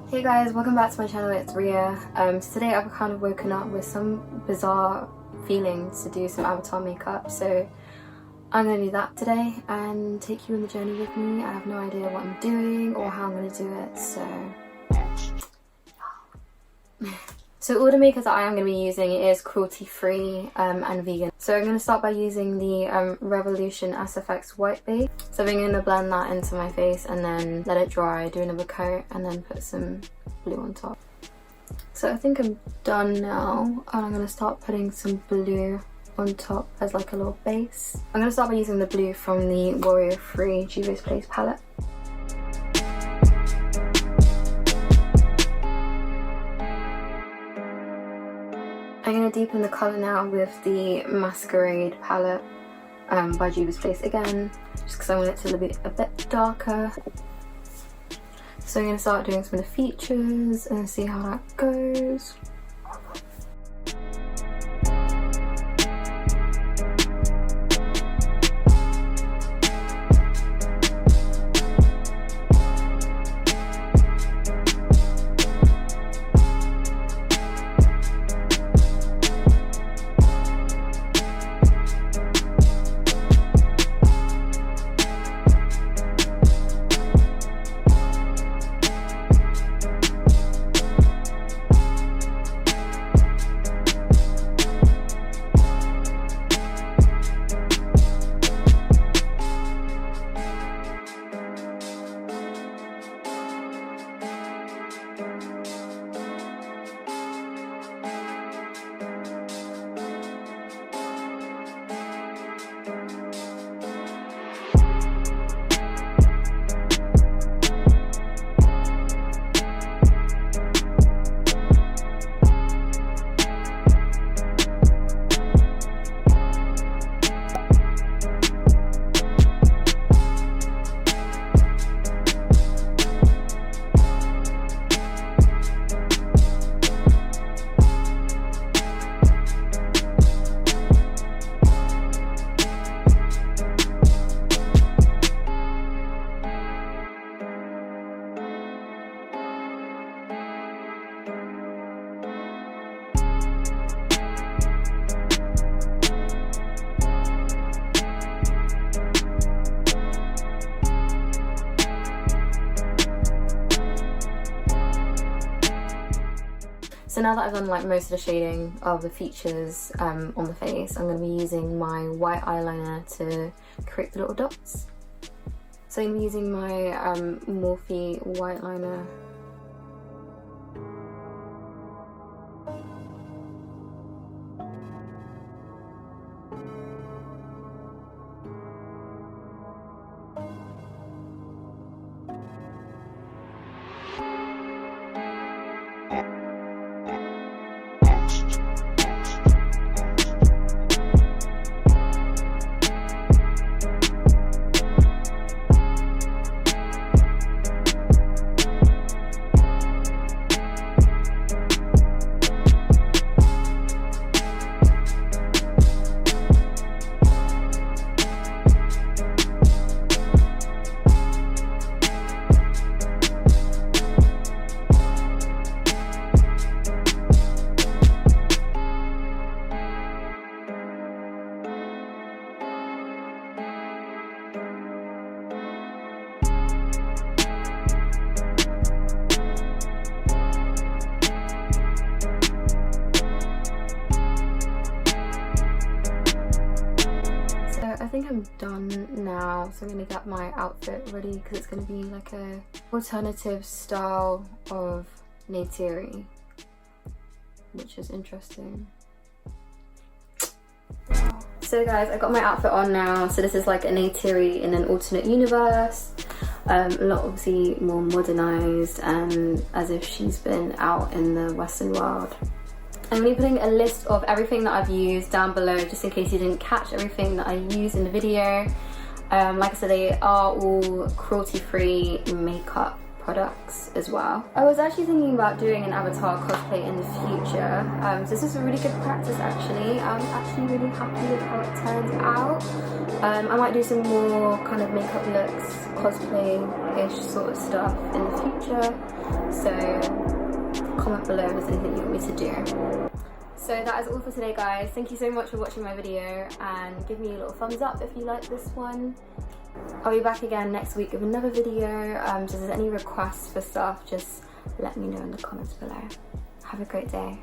Hey guys, welcome back to my channel. It's Ria. Today I've kind of woken up with some bizarre feelings to do some avatar makeup, so I'm going to do that today and take you on the journey with me. I have no idea what I'm doing or how I'm going to do it, so all the makeup that I am going to be using is cruelty free and vegan. So I'm going to start by using the Revolution SFX White base. So I'm going to blend that into my face and then let it dry, do another coat, and then put some blue on top. So I think I'm done now, and I'm going to start putting some blue on top as like a little base. I'm going to start by using the blue from the Warrior Free Juvia's Place palette. I'm going to deepen the colour now with the Masquerade palette by Juvia's Place again, just because I want it to be a bit darker. So I'm going to start doing some of the features and see how that goes. So now that I've done like most of the shading of the features on the face, I'm going to be using my white eyeliner to create the little dots. So I'm using my Morphe white liner. I think I'm done now, so I'm going to get my outfit ready because it's going to be like a alternative style of Neytiri, which is interesting. So guys, I got my outfit on now. So this is like a Neytiri in an alternate universe, a lot obviously more modernized and as if she's been out in the Western world. I'm going to be putting a list of everything that I've used down below just in case you didn't catch everything that I used in the video. Like I said, they are all cruelty-free makeup products as well. I was actually thinking about doing an avatar cosplay in the future. So this is a really good practice actually. I'm actually really happy with how it turned out. I might do some more kind of makeup looks, cosplay-ish sort of stuff in the future. So comment below if there's anything you want me to do. So that is all for today, guys. Thank you so much for watching my video, and give me a little thumbs up if you like this one. I'll be back again next week with another video. So if there's any requests for stuff, just let me know in the comments below. Have a great day.